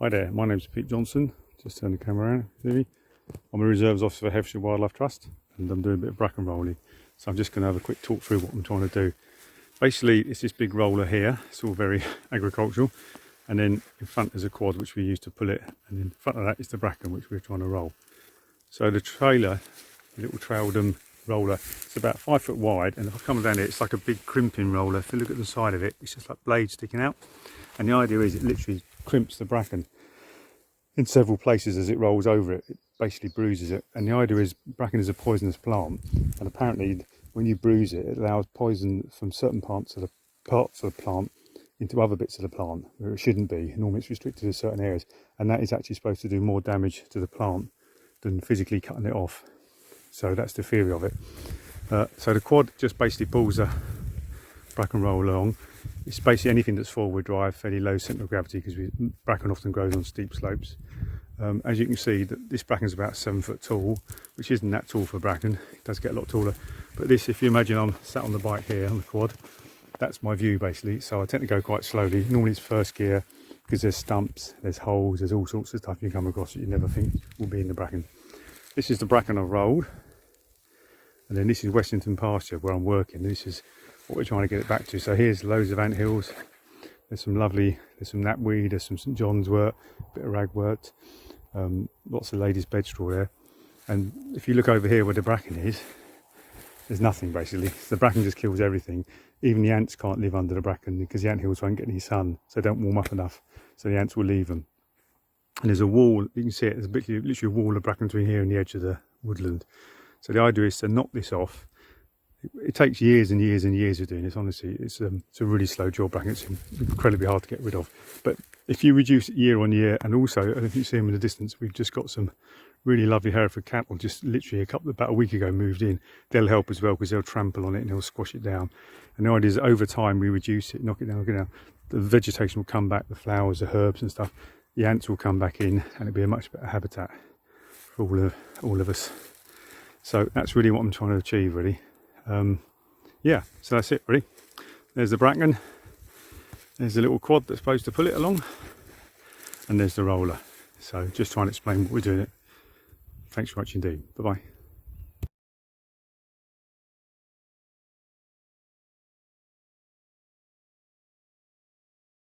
Hi there, my name's Pete Johnson. Just turn the camera around, see? I'm a reserves officer for Herefordshire Wildlife Trust and I'm doing a bit of bracken rolling. So I'm just going to have a quick talk through what I'm trying to do. Basically, it's this big roller here. It's all very agricultural. And then in front there's a quad which we use to pull it. And in front of that is the bracken which we're trying to roll. So the trailer, the little trailed roller, it's about 5 foot wide. And if I come down here, it's like a big crimping roller. If you look at the side of it, it's just like blades sticking out. And the idea is it literally crimps the bracken in several places as it rolls over it. It basically bruises it. And the idea is bracken is a poisonous plant. And apparently when you bruise it, it allows poison from certain parts of the plant into other bits of the plant where it shouldn't be. Normally it's restricted to certain areas. And that is actually supposed to do more damage to the plant than physically cutting it off. So that's the theory of it. So the quad just basically pulls the bracken roll along. It's basically anything that's four-wheel drive, fairly low centre of gravity because bracken often grows on steep slopes. As you can see, this bracken's about 7 foot tall, which isn't that tall for bracken. It does get a lot taller. But this, if you imagine I'm sat on the bike here on the quad, that's my view basically. So I tend to go quite slowly. Normally it's first gear because there's stumps, there's holes, there's all sorts of stuff you come across that you never think will be in the bracken. This is the bracken I've rolled. And then this is Wessington Pasture where I'm working. This is what we're trying to get it back to. So here's loads of ant hills. There's some knapweed, there's some St John's wort, a bit of ragwort, lots of ladies' bedstraw there. And if you look over here where the bracken is, there's nothing basically. The bracken just kills everything. Even the ants can't live under the bracken because the ant hills won't get any sun, so they don't warm up enough. So the ants will leave them. And there's a wall, you can see it, there's literally a wall of bracken between here and the edge of the woodland. So the idea is to knock this off. It takes years and years and years of doing this, honestly. It's a really slow job bracken. It's incredibly hard to get rid of. But if you reduce it year on year, and also, I don't know if you see them in the distance, we've just got some really lovely Hereford cattle, just literally about a week ago moved in. They'll help as well because they'll trample on it and they'll squash it down. And the idea is over time we reduce it, knock it down. The vegetation will come back, the flowers, the herbs and stuff. The ants will come back in and it'll be a much better habitat for all of us. So that's really what I'm trying to achieve, really. Yeah, so that's it, really. There's the bracken. There's the little quad that's supposed to pull it along. And there's the roller. So just trying to explain what we're doing. Thanks very much indeed. Bye-bye.